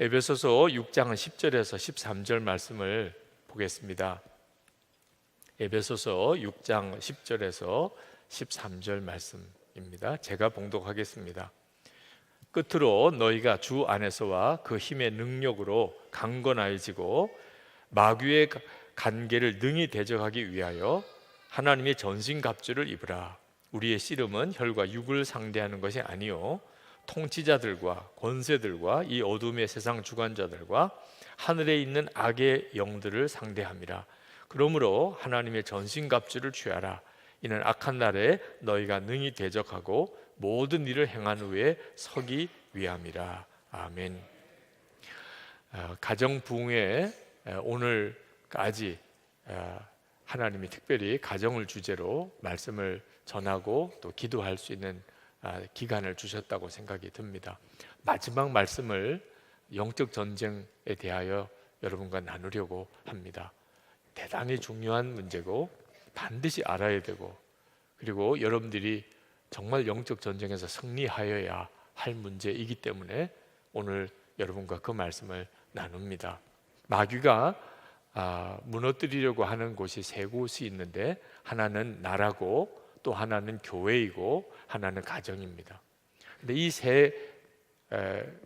에베소서 6장 10절에서 13절 말씀을 보겠습니다. 에베소서 6장 10절에서 13절 말씀입니다. 제가 봉독하겠습니다. 끝으로 너희가 주 안에서와 그 힘의 능력으로 강건하여지고 마귀의 간계를 능히 대적하기 위하여 하나님의 전신갑주를 입으라. 우리의 씨름은 혈과 육을 상대하는 것이 아니요 통치자들과 권세들과 이 어둠의 세상 주관자들과 하늘에 있는 악의 영들을 상대함이라. 그러므로 하나님의 전신갑주를 취하라. 이는 악한 날에 너희가 능히 대적하고 모든 일을 행한 후에 서기 위함이라. 아멘. 가정 부흥회 오늘까지 하나님이 특별히 가정을 주제로 말씀을 전하고 또 기도할 수 있는 기간을 주셨다고 생각이 듭니다. 마지막 말씀을 영적 전쟁에 대하여 여러분과 나누려고 합니다. 대단히 중요한 문제고 반드시 알아야 되고, 그리고 여러분들이 정말 영적 전쟁에서 승리하여야 할 문제이기 때문에 오늘 여러분과 그 말씀을 나눕니다. 마귀가 무너뜨리려고 하는 곳이 세 곳이 있는데, 하나는 나라고, 또 하나는 교회이고, 하나는 가정입니다. 근데 이 세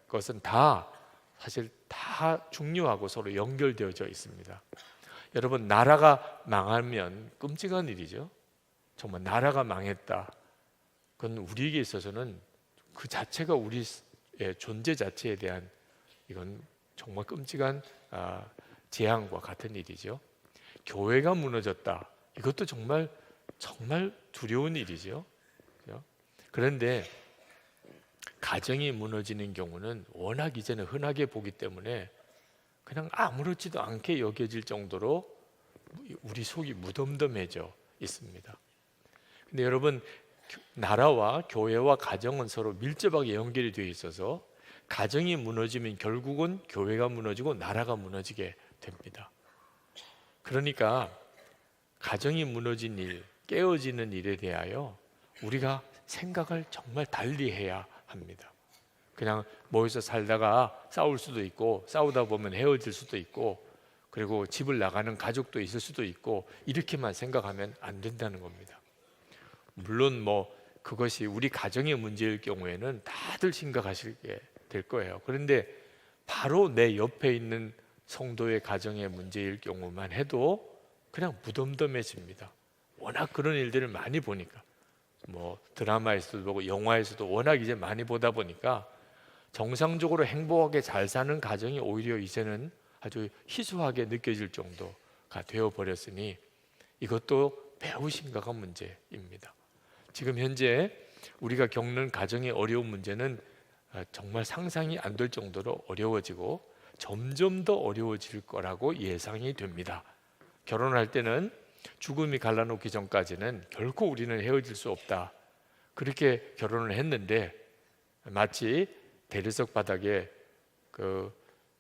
것은 다 사실 다 중요하고 서로 연결되어져 있습니다. 여러분, 나라가 망하면 끔찍한 일이죠. 정말 나라가 망했다, 그건 우리에게 있어서는 그 자체가 우리의 존재 자체에 대한, 이건 정말 끔찍한 재앙과 같은 일이죠. 교회가 무너졌다, 이것도 정말 두려운 일이죠. 그런데 가정이 무너지는 경우는 워낙 이제는 흔하게 보기 때문에 그냥 아무렇지도 않게 여겨질 정도로 우리 속이 무덤덤해져 있습니다. 근데 여러분, 나라와 교회와 가정은 서로 밀접하게 연결이 되어 있어서 가정이 무너지면 결국은 교회가 무너지고 나라가 무너지게 됩니다. 그러니까 가정이 무너진 일, 깨어지는 일에 대하여 우리가 생각을 정말 달리 해야 합니다. 그냥 모여서 살다가 싸울 수도 있고, 싸우다 보면 헤어질 수도 있고, 그리고 집을 나가는 가족도 있을 수도 있고, 이렇게만 생각하면 안 된다는 겁니다. 물론 그것이 우리 가정의 문제일 경우에는 다들 심각하시게 될 거예요. 그런데 바로 내 옆에 있는 성도의 가정의 문제일 경우만 해도 그냥 무덤덤해집니다. 워낙 그런 일들을 많이 보니까, 드라마에서도 보고 영화에서도 워낙 이제 많이 보다 보니까 정상적으로 행복하게 잘 사는 가정이 오히려 이제는 아주 희소하게 느껴질 정도가 되어버렸으니 이것도 매우 심각한 문제입니다. 지금 현재 우리가 겪는 가정의 어려운 문제는 정말 상상이 안 될 정도로 어려워지고 점점 더 어려워질 거라고 예상이 됩니다. 결혼할 때는 죽음이 갈라놓기 전까지는 결코 우리는 헤어질 수 없다, 그렇게 결혼을 했는데, 마치 대리석 바닥에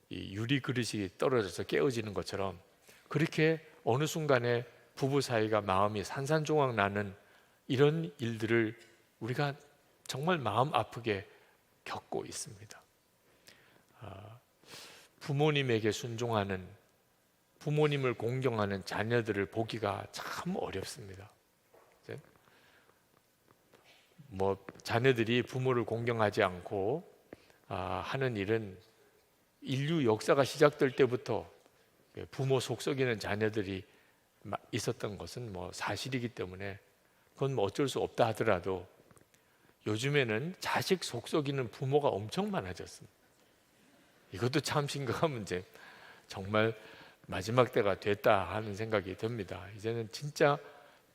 이 유리 그릇이 떨어져서 깨어지는 것처럼 그렇게 어느 순간에 부부 사이가 마음이 산산조각 나는 이런 일들을 우리가 정말 마음 아프게 겪고 있습니다. 부모님에게 순종하는, 부모님을 공경하는 자녀들을 보기가 참 어렵습니다. 자녀들이 부모를 공경하지 않고 하는 일은 인류 역사가 시작될 때부터 부모 속썩이는 자녀들이 있었던 것은 사실이기 때문에 그건 어쩔 수 없다 하더라도, 요즘에는 자식 속썩이는 부모가 엄청 많아졌습니다. 이것도 참 심각한 문제, 정말 마지막 때가 됐다 하는 생각이 듭니다. 이제는 진짜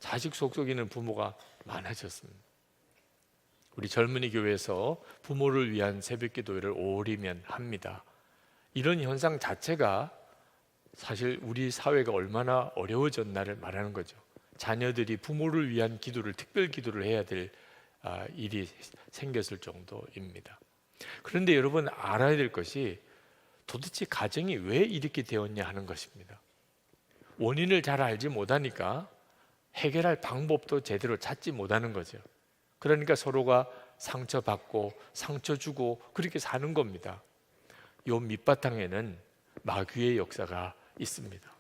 자식 속썩이는 부모가 많아졌습니다. 우리 젊은이 교회에서 부모를 위한 새벽 기도회를 오리면 합니다. 이런 현상 자체가 사실 우리 사회가 얼마나 어려워졌나를 말하는 거죠. 자녀들이 부모를 위한 기도를, 특별 기도를 해야 될 일이 생겼을 정도입니다. 그런데 여러분, 알아야 될 것이 도대체 가정이 왜 이렇게 되었냐 하는 것입니다. 원인을 잘 알지 못하니까 해결할 방법도 제대로 찾지 못하는 거죠. 그러니까 서로가 상처받고 상처 주고 그렇게 사는 겁니다. 요 밑바탕에는 마귀의 역사가 있습니다.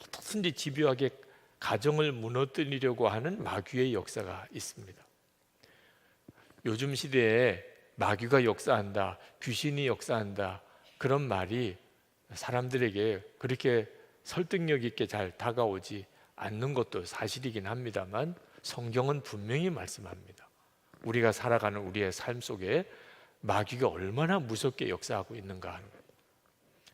어떻든지 집요하게 가정을 무너뜨리려고 하는 마귀의 역사가 있습니다. 요즘 시대에 마귀가 역사한다, 귀신이 역사한다, 그런 말이 사람들에게 그렇게 설득력 있게 잘 다가오지 않는 것도 사실이긴 합니다만, 성경은 분명히 말씀합니다. 우리가 살아가는 우리의 삶 속에 마귀가 얼마나 무섭게 역사하고 있는가 하는 거예요.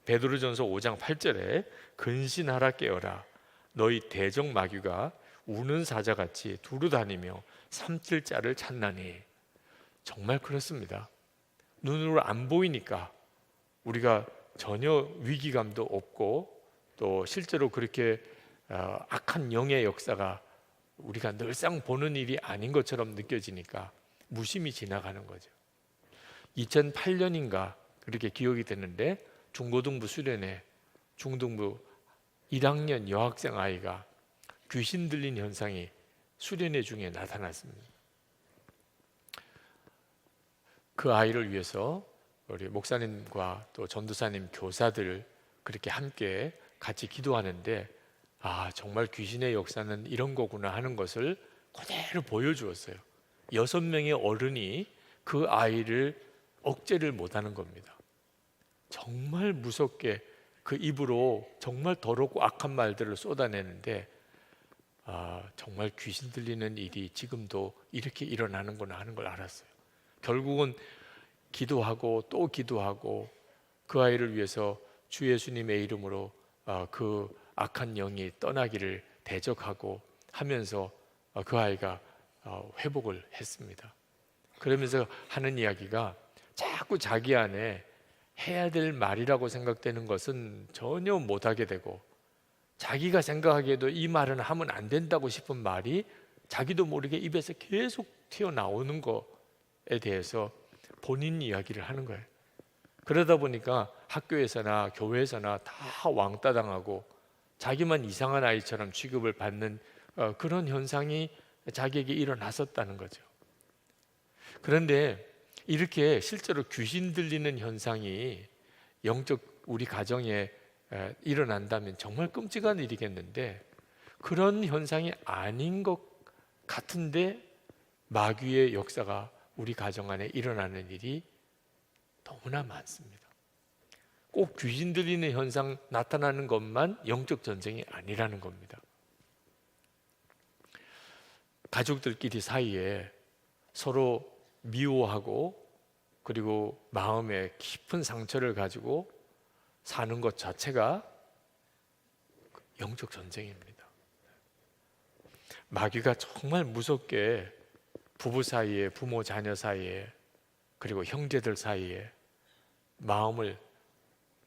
베드로전서 5장 8절에 근신하라 깨어라, 너희 대적 마귀가 우는 사자같이 두루다니며 삼킬 자를 찾나니. 정말 그렇습니다. 눈으로 안 보이니까 우리가 전혀 위기감도 없고, 또 실제로 그렇게 악한 영의 역사가 우리가 늘상 보는 일이 아닌 것처럼 느껴지니까 무심히 지나가는 거죠. 2008년인가 그렇게 기억이 되는데, 중고등부 수련회 중등부 1학년 여학생 아이가 귀신 들린 현상이 수련회 중에 나타났습니다. 그 아이를 위해서 우리 목사님과 또 전도사님, 교사들 그렇게 함께 같이 기도하는데, 정말 귀신의 역사는 이런 거구나 하는 것을 그대로 보여주었어요. 6명의 어른이 그 아이를 억제를 못하는 겁니다. 정말 무섭게 그 입으로 정말 더럽고 악한 말들을 쏟아내는데, 정말 귀신 들리는 일이 지금도 이렇게 일어나는구나 하는 걸 알았어요. 결국은 기도하고 또 기도하고 그 아이를 위해서 주 예수님의 이름으로 그 악한 영이 떠나기를 대적하고 하면서 그 아이가 회복을 했습니다. 그러면서 하는 이야기가, 자꾸 자기 안에 해야 될 말이라고 생각되는 것은 전혀 못하게 되고, 자기가 생각하기에도 이 말은 하면 안 된다고 싶은 말이 자기도 모르게 입에서 계속 튀어나오는 것에 대해서 본인 이야기를 하는 거예요. 그러다 보니까 학교에서나 교회에서나 다 왕따 당하고 자기만 이상한 아이처럼 취급을 받는 그런 현상이 자기에게 일어났었다는 거죠. 그런데 이렇게 실제로 귀신 들리는 현상이 영적 우리 가정에 일어난다면 정말 끔찍한 일이겠는데, 그런 현상이 아닌 것 같은데 마귀의 역사가 우리 가정 안에 일어나는 일이 너무나 많습니다. 꼭 귀신 들리는 현상 나타나는 것만 영적 전쟁이 아니라는 겁니다. 가족들끼리 사이에 서로 미워하고 그리고 마음에 깊은 상처를 가지고 사는 것 자체가 영적 전쟁입니다. 마귀가 정말 무섭게 부부 사이에, 부모 자녀 사이에, 그리고 형제들 사이에 마음을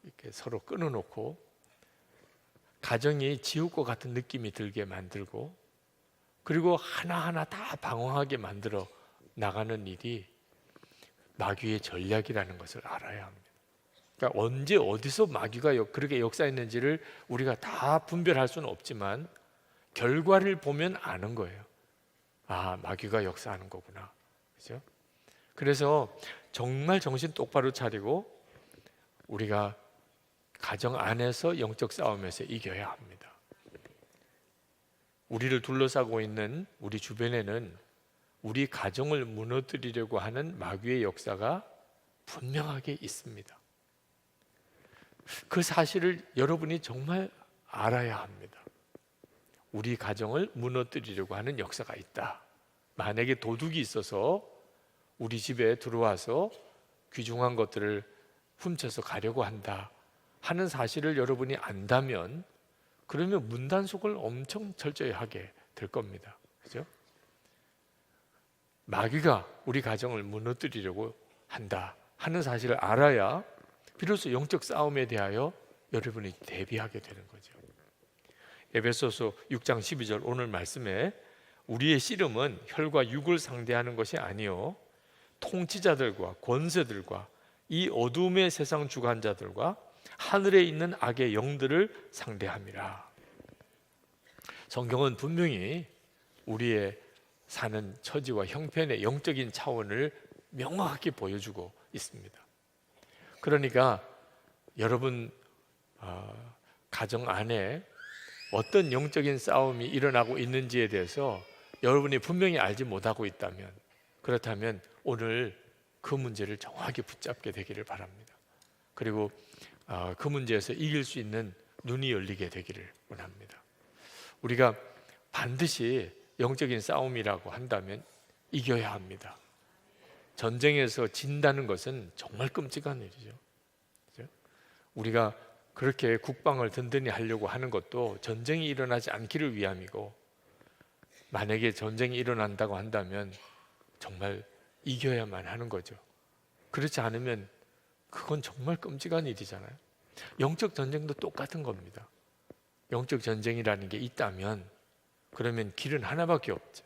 이렇게 서로 끊어놓고 가정이 지옥과 같은 느낌이 들게 만들고, 그리고 하나하나 다 방황하게 만들어 나가는 일이 마귀의 전략이라는 것을 알아야 합니다. 그러니까 언제 어디서 마귀가 그렇게 역사했는지를 우리가 다 분별할 수는 없지만 결과를 보면 아는 거예요. 마귀가 역사하는 거구나. 그죠? 그래서 정말 정신 똑바로 차리고 우리가 가정 안에서 영적 싸움에서 이겨야 합니다. 우리를 둘러싸고 있는 우리 주변에는 우리 가정을 무너뜨리려고 하는 마귀의 역사가 분명하게 있습니다. 그 사실을 여러분이 정말 알아야 합니다. 우리 가정을 무너뜨리려고 하는 역사가 있다. 만약에 도둑이 있어서 우리 집에 들어와서 귀중한 것들을 훔쳐서 가려고 한다 하는 사실을 여러분이 안다면, 그러면 문단속을 엄청 철저히 하게 될 겁니다. 그죠? 마귀가 우리 가정을 무너뜨리려고 한다 하는 사실을 알아야 비로소 영적 싸움에 대하여 여러분이 대비하게 되는 거죠. 에베소서 6장 12절 오늘 말씀에 우리의 씨름은 혈과 육을 상대하는 것이 아니요 통치자들과 권세들과 이 어둠의 세상 주관자들과 하늘에 있는 악의 영들을 상대함이라. 성경은 분명히 우리의 사는 처지와 형편의 영적인 차원을 명확하게 보여주고 있습니다. 그러니까 여러분 가정 안에 어떤 영적인 싸움이 일어나고 있는지에 대해서 여러분이 분명히 알지 못하고 있다면, 그렇다면 오늘 그 문제를 정확히 붙잡게 되기를 바랍니다. 그리고 그 문제에서 이길 수 있는 눈이 열리게 되기를 원합니다. 우리가 반드시 영적인 싸움이라고 한다면 이겨야 합니다. 전쟁에서 진다는 것은 정말 끔찍한 일이죠. 그렇죠? 우리가 그렇게 국방을 든든히 하려고 하는 것도 전쟁이 일어나지 않기를 위함이고, 만약에 전쟁이 일어난다고 한다면 정말 이겨야만 하는 거죠. 그렇지 않으면 그건 정말 끔찍한 일이잖아요. 영적 전쟁도 똑같은 겁니다. 영적 전쟁이라는 게 있다면 그러면 길은 하나밖에 없죠.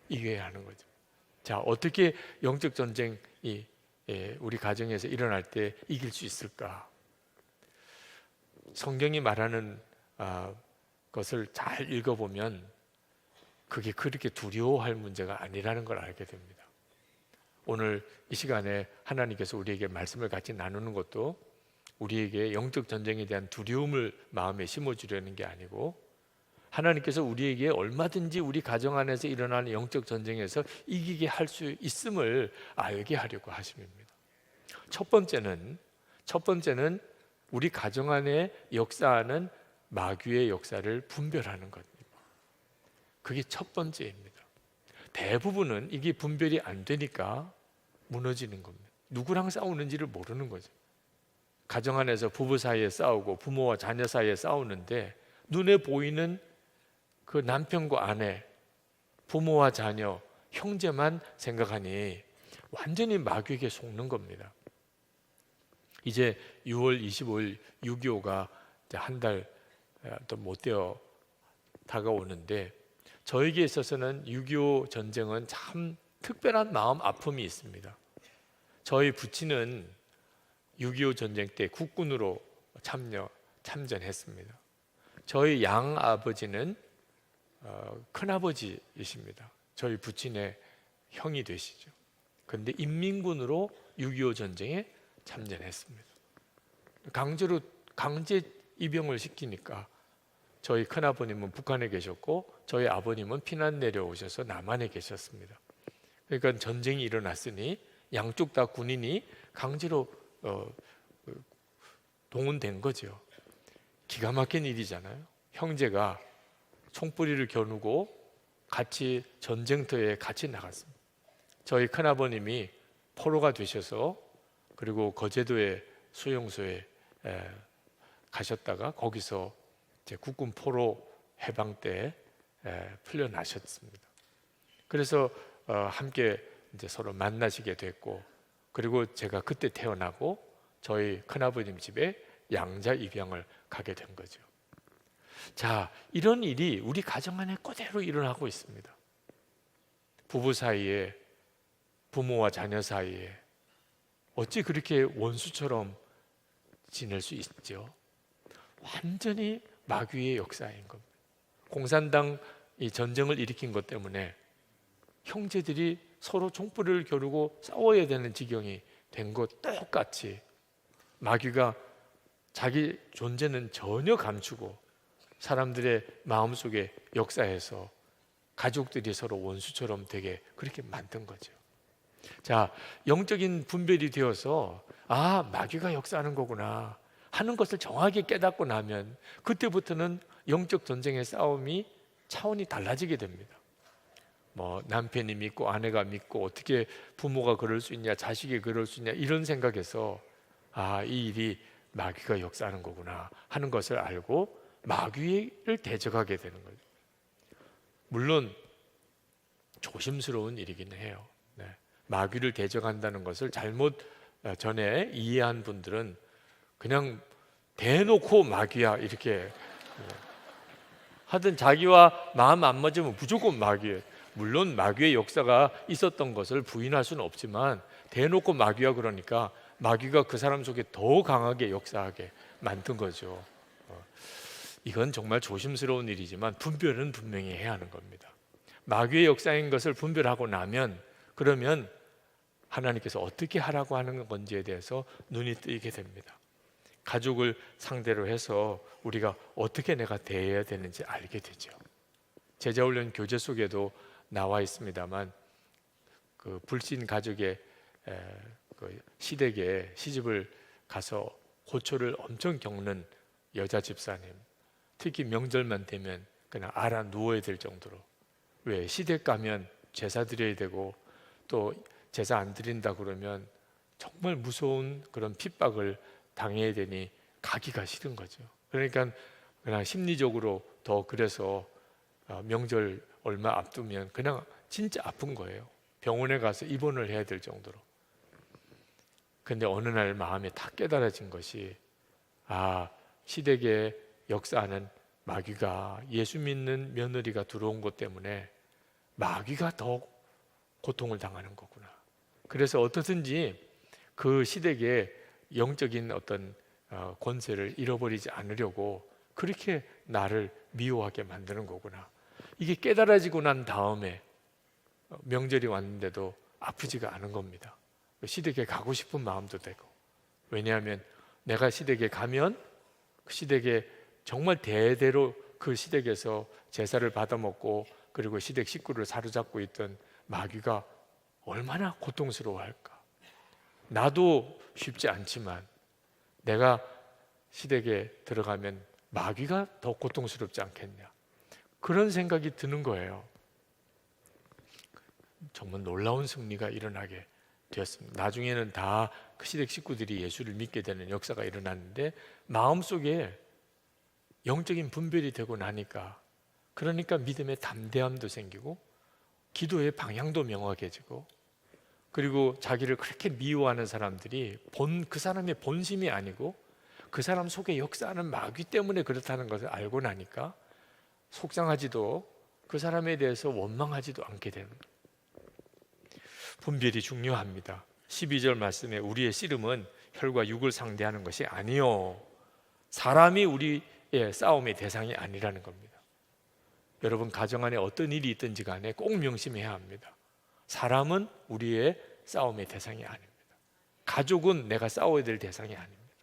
이겨야 하는 거죠. 자, 어떻게 영적 전쟁이 우리 가정에서 일어날 때 이길 수 있을까? 성경이 말하는 것을 잘 읽어보면 그게 그렇게 두려워할 문제가 아니라는 걸 알게 됩니다. 오늘 이 시간에 하나님께서 우리에게 말씀을 같이 나누는 것도 우리에게 영적 전쟁에 대한 두려움을 마음에 심어주려는 게 아니고, 하나님께서 우리에게 얼마든지 우리 가정 안에서 일어나는 영적 전쟁에서 이기게 할 수 있음을 알게 하려고 하심입니다. 첫 번째는 우리 가정 안에 역사하는 마귀의 역사를 분별하는 것입니다. 그게 첫 번째입니다. 대부분은 이게 분별이 안 되니까 무너지는 겁니다. 누구랑 싸우는지를 모르는 거죠. 가정 안에서 부부 사이에 싸우고 부모와 자녀 사이에 싸우는데 눈에 보이는 그 남편과 아내, 부모와 자녀, 형제만 생각하니 완전히 마귀에게 속는 겁니다. 이제 6월 25일 6.25가 한 달 또 못 되어 다가오는데, 저에게 있어서는 6.25 전쟁은 참 특별한 마음 아픔이 있습니다. 저희 부친은 6.25 전쟁 때 국군으로 참전했습니다. 저희 양아버지는 큰아버지이십니다. 저희 부친의 형이 되시죠. 그런데 인민군으로 6.25 전쟁에 참전했습니다. 강제 입영을 시키니까 저희 큰아버님은 북한에 계셨고 저희 아버님은 피난 내려오셔서 남한에 계셨습니다. 그러니까 전쟁이 일어났으니 양쪽 다 군인이 강제로 동원된 거죠. 기가 막힌 일이잖아요. 형제가 총뿌리를 겨누고 같이 전쟁터에 같이 나갔습니다. 저희 큰아버님이 포로가 되셔서 그리고 거제도의 수용소에 가셨다가 거기서 이제 국군 포로 해방 때 풀려나셨습니다. 그래서 함께 이제 서로 만나시게 됐고, 그리고 제가 그때 태어나고 저희 큰아버님 집에 양자 입양을 가게 된 거죠. 자, 이런 일이 우리 가정 안에 그대로 일어나고 있습니다. 부부 사이에, 부모와 자녀 사이에 어찌 그렇게 원수처럼 지낼 수 있죠? 완전히 마귀의 역사인 겁니다. 공산당 이 전쟁을 일으킨 것 때문에 형제들이 서로 총불을 겨루고 싸워야 되는 지경이 된 것 똑같이 마귀가 자기 존재는 전혀 감추고 사람들의 마음속에 역사해서 가족들이 서로 원수처럼 되게 그렇게 만든 거죠. 자, 영적인 분별이 되어서 마귀가 역사하는 거구나 하는 것을 정확히 깨닫고 나면 그때부터는 영적 전쟁의 싸움이 차원이 달라지게 됩니다. 뭐 남편이 믿고 아내가 믿고 어떻게 부모가 그럴 수 있냐, 자식이 그럴 수 있냐, 이런 생각에서 이 일이 마귀가 역사하는 거구나 하는 것을 알고 마귀를 대적하게 되는 거죠. 물론 조심스러운 일이긴 해요. 마귀를 대적한다는 것을 잘못 전에 이해한 분들은 그냥 대놓고 마귀야 이렇게 하든 자기와 마음 안 맞으면 무조건 마귀예요. 물론 마귀의 역사가 있었던 것을 부인할 수는 없지만 대놓고 마귀야 그러니까 마귀가 그 사람 속에 더 강하게 역사하게 만든 거죠. 이건 정말 조심스러운 일이지만 분별은 분명히 해야 하는 겁니다. 마귀의 역사인 것을 분별하고 나면 그러면 하나님께서 어떻게 하라고 하는 건지에 대해서 눈이 뜨이게 됩니다. 가족을 상대로 해서 우리가 어떻게 내가 대해야 되는지 알게 되죠. 제자훈련 교재 속에도 나와 있습니다만 그 불신 가족의 그 시댁에 시집을 가서 고초를 엄청 겪는 여자 집사님, 특히 명절만 되면 그냥 알아 누워야 될 정도로, 왜 시댁 가면 제사 드려야 되고 또 제사 안 드린다 그러면 정말 무서운 그런 핍박을 당해야 되니 가기가 싫은 거죠. 그러니까 그냥 심리적으로 더 그래서 명절 얼마 앞두면 그냥 진짜 아픈 거예요. 병원에 가서 입원을 해야 될 정도로. 근데 어느 날 마음에 다 깨달아진 것이, 시댁에 역사하는 마귀가, 예수 믿는 며느리가 들어온 것 때문에 마귀가 더 고통을 당하는 거구나. 그래서 어떻든지 그 시댁의 영적인 어떤 권세를 잃어버리지 않으려고 그렇게 나를 미워하게 만드는 거구나. 이게 깨달아지고 난 다음에 명절이 왔는데도 아프지가 않은 겁니다. 시댁에 가고 싶은 마음도 되고, 왜냐하면 내가 시댁에 가면 그 시댁에 정말 대대로 그 시댁에서 제사를 받아먹고 그리고 시댁 식구를 사로잡고 있던 마귀가 얼마나 고통스러워할까. 나도 쉽지 않지만 내가 시댁에 들어가면 마귀가 더 고통스럽지 않겠냐, 그런 생각이 드는 거예요. 정말 놀라운 승리가 일어나게 되었습니다. 나중에는 다 그 시댁 식구들이 예수를 믿게 되는 역사가 일어났는데, 마음속에 영적인 분별이 되고 나니까, 그러니까 믿음의 담대함도 생기고 기도의 방향도 명확해지고, 그리고 자기를 그렇게 미워하는 사람들이 그 사람의 본심이 아니고 그 사람 속에 역사하는 마귀 때문에 그렇다는 것을 알고 나니까 속상하지도, 그 사람에 대해서 원망하지도 않게 되는 거예요. 분별이 중요합니다. 12절 말씀에 우리의 씨름은 혈과 육을 상대하는 것이 아니요, 사람이 우리의 싸움의 대상이 아니라는 겁니다. 여러분, 가정 안에 어떤 일이 있든지 간에 꼭 명심해야 합니다. 사람은 우리의 싸움의 대상이 아닙니다. 가족은 내가 싸워야 될 대상이 아닙니다.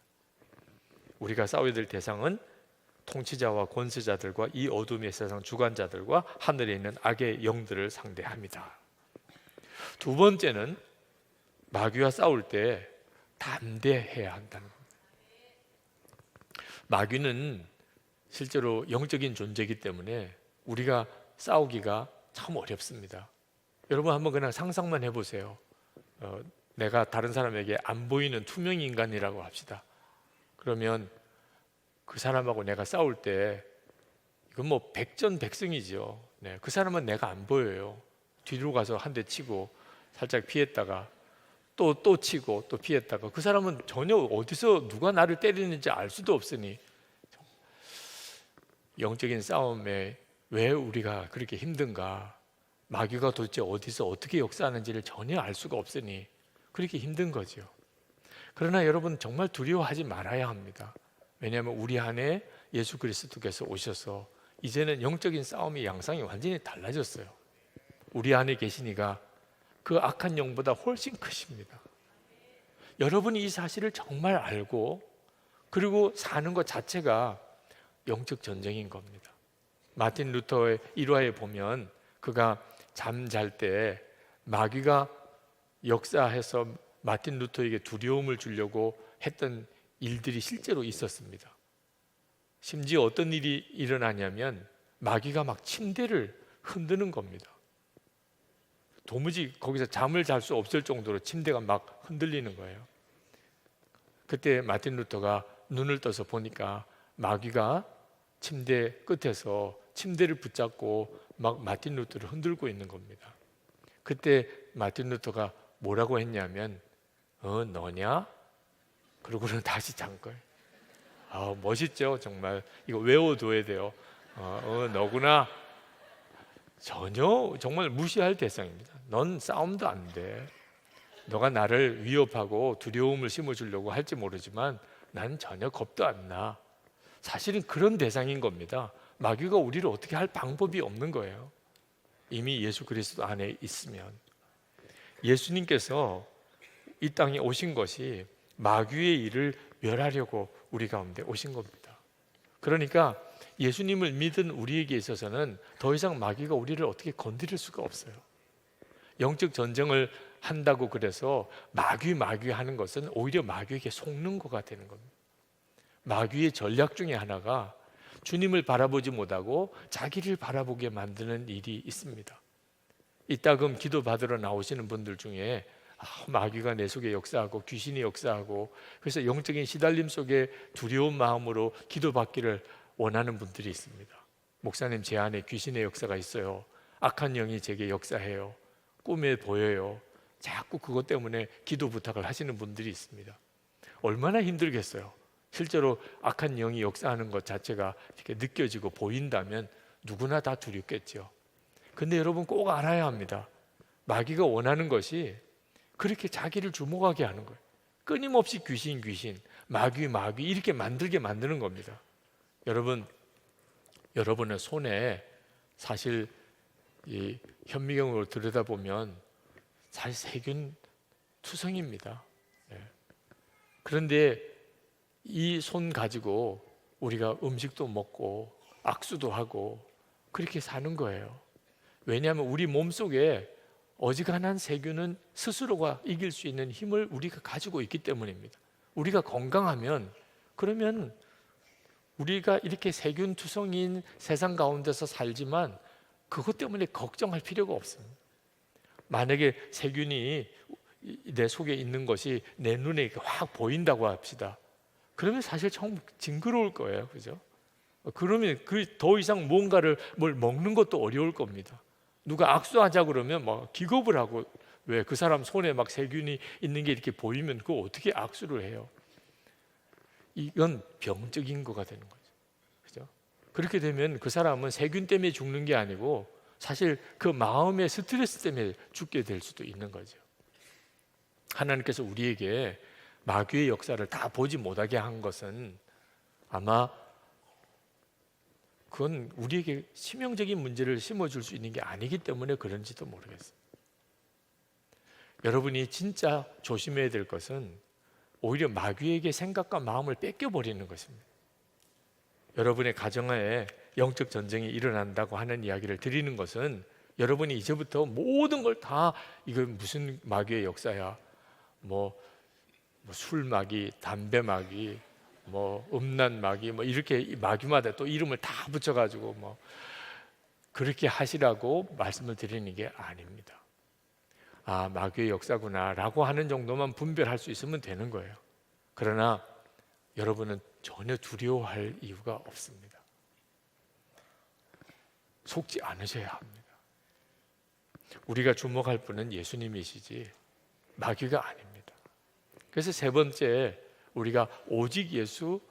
우리가 싸워야 될 대상은 통치자와 권세자들과 이 어둠의 세상 주관자들과 하늘에 있는 악의 영들을 상대합니다. 두 번째는 마귀와 싸울 때 담대해야 한다는 겁니다. 마귀는 실제로 영적인 존재이기 때문에 우리가 싸우기가 참 어렵습니다. 여러분, 한번 그냥 상상만 해보세요. 내가 다른 사람에게 안 보이는 투명 인간이라고 합시다. 그러면 그 사람하고 내가 싸울 때 이건 뭐 백전백승이죠. 네, 그 사람은 내가 안 보여요. 뒤로 가서 한 대 치고 살짝 피했다가 또 치고 또 피했다가, 그 사람은 전혀 어디서 누가 나를 때리는지 알 수도 없으니, 영적인 싸움에 왜 우리가 그렇게 힘든가, 마귀가 도대체 어디서 어떻게 역사하는지를 전혀 알 수가 없으니 그렇게 힘든 거죠. 그러나 여러분, 정말 두려워하지 말아야 합니다. 왜냐하면 우리 안에 예수 그리스도께서 오셔서 이제는 영적인 싸움의 양상이 완전히 달라졌어요. 우리 안에 계시니까 그 악한 영보다 훨씬 크십니다. 여러분이 이 사실을 정말 알고 그리고 사는 것 자체가 영적 전쟁인 겁니다. 마틴 루터의 일화에 보면 그가 잠잘 때 마귀가 역사해서 마틴 루터에게 두려움을 주려고 했던 일들이 실제로 있었습니다. 심지어 어떤 일이 일어나냐면 마귀가 막 침대를 흔드는 겁니다. 도무지 거기서 잠을 잘 수 없을 정도로 침대가 막 흔들리는 거예요. 그때 마틴 루터가 눈을 떠서 보니까 마귀가 침대 끝에서 침대를 붙잡고 막 마틴 루터를 흔들고 있는 겁니다. 그때 마틴 루터가 뭐라고 했냐면 너냐? 그러고는 다시 잔 거예요. 멋있죠? 정말 이거 외워둬야 돼요. 너구나. 전혀 정말 무시할 대상입니다. 넌 싸움도 안 돼. 너가 나를 위협하고 두려움을 심어주려고 할지 모르지만 난 전혀 겁도 안 나. 사실은 그런 대상인 겁니다. 마귀가 우리를 어떻게 할 방법이 없는 거예요. 이미 예수 그리스도 안에 있으면. 예수님께서 이 땅에 오신 것이 마귀의 일을 멸하려고 우리 가운데 오신 겁니다. 그러니까 예수님을 믿은 우리에게 있어서는 더 이상 마귀가 우리를 어떻게 건드릴 수가 없어요. 영적 전쟁을 한다고 그래서 마귀 하는 것은 오히려 마귀에게 속는 거가 되는 겁니다. 마귀의 전략 중에 하나가 주님을 바라보지 못하고 자기를 바라보게 만드는 일이 있습니다. 이따금 기도 받으러 나오시는 분들 중에 마귀가 내 속에 역사하고 귀신이 역사하고 그래서 영적인 시달림 속에 두려운 마음으로 기도받기를 원하는 분들이 있습니다. 목사님, 제 안에 귀신의 역사가 있어요. 악한 영이 제게 역사해요. 꿈에 보여요. 자꾸 그것 때문에 기도 부탁을 하시는 분들이 있습니다. 얼마나 힘들겠어요. 실제로 악한 영이 역사하는 것 자체가 이렇게 느껴지고 보인다면 누구나 다 두렵겠죠. 근데 여러분 꼭 알아야 합니다. 마귀가 원하는 것이 그렇게 자기를 주목하게 하는 거예요. 끊임없이 귀신, 마귀 이렇게 만들게 만드는 겁니다. 여러분의 손에 사실 이 현미경으로 들여다보면 사실 세균 투성입니다. 그런데 이 손 가지고 우리가 음식도 먹고 악수도 하고 그렇게 사는 거예요. 왜냐하면 우리 몸속에 어지간한 세균은 스스로가 이길 수 있는 힘을 우리가 가지고 있기 때문입니다. 우리가 건강하면 그러면 우리가 이렇게 세균 투성인 세상 가운데서 살지만 그것 때문에 걱정할 필요가 없습니다. 만약에 세균이 내 속에 있는 것이 내 눈에 확 보인다고 합시다. 그러면 사실 참 징그러울 거예요. 그죠? 그러면 더 이상 뭘 먹는 것도 어려울 겁니다. 누가 악수하자 그러면 막 기겁을 하고, 왜 그 사람 손에 막 세균이 있는 게 이렇게 보이면 그거 어떻게 악수를 해요? 이건 병적인 거가 되는 거죠. 그죠? 그렇게 되면 그 사람은 세균 때문에 죽는 게 아니고 사실 그 마음의 스트레스 때문에 죽게 될 수도 있는 거죠. 하나님께서 우리에게 마귀의 역사를 다 보지 못하게 한 것은 아마 그건 우리에게 치명적인 문제를 심어줄 수 있는 게 아니기 때문에 그런지도 모르겠어요. 여러분이 진짜 조심해야 될 것은 오히려 마귀에게 생각과 마음을 뺏겨버리는 것입니다. 여러분의 가정에 영적 전쟁이 일어난다고 하는 이야기를 드리는 것은 여러분이 이제부터 모든 걸 다 이건 무슨 마귀의 역사야, 술 마귀, 담배 마귀, 음란 마귀, 이렇게 마귀마다 또 이름을 다 붙여가지고 그렇게 하시라고 말씀을 드리는 게 아닙니다. 아, 마귀의 역사구나라고 하는 정도만 분별할 수 있으면 되는 거예요. 그러나 여러분은 전혀 두려워할 이유가 없습니다. 속지 않으셔야 합니다. 우리가 주목할 분은 예수님이시지 마귀가 아닙니다. 그래서 세 번째, 우리가 오직 예수,